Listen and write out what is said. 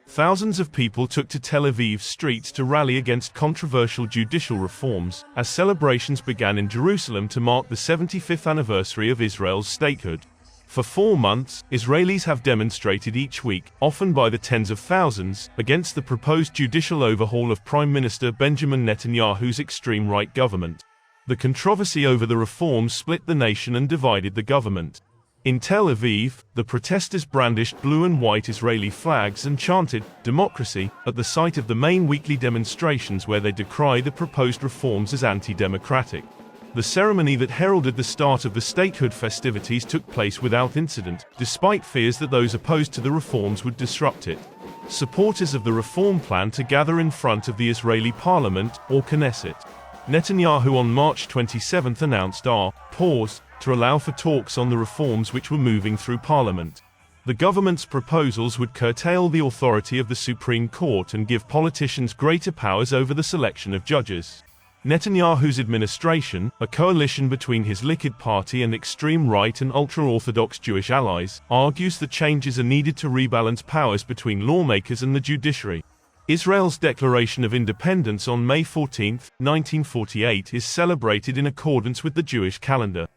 Thousands of people took to Tel Aviv's streets to rally against controversial judicial reforms, as celebrations began in Jerusalem to mark the 75th anniversary of Israel's statehood. For 4 months, Israelis have demonstrated each week, often by the tens of thousands, against the proposed judicial overhaul of Prime Minister Benjamin Netanyahu's extreme right government. The controversy over the reforms split the nation and divided the government. In Tel Aviv, the protesters brandished blue and white Israeli flags and chanted, "Democracy," at the site of the main weekly demonstrations where they decry the proposed reforms as anti-democratic. The ceremony that heralded the start of the statehood festivities took place without incident, despite fears that those opposed to the reforms would disrupt it. Supporters of the reform plan to gather in front of the Israeli parliament, or Knesset. Netanyahu on March 27 announced a pause to allow for talks on the reforms which were moving through parliament. The government's proposals would curtail the authority of the Supreme Court and give politicians greater powers over the selection of judges. Netanyahu's administration, a coalition between his Likud party and extreme right and ultra-Orthodox Jewish allies, argues that changes are needed to rebalance powers between lawmakers and the judiciary. Israel's Declaration of Independence on May 14, 1948 is celebrated in accordance with the Jewish calendar.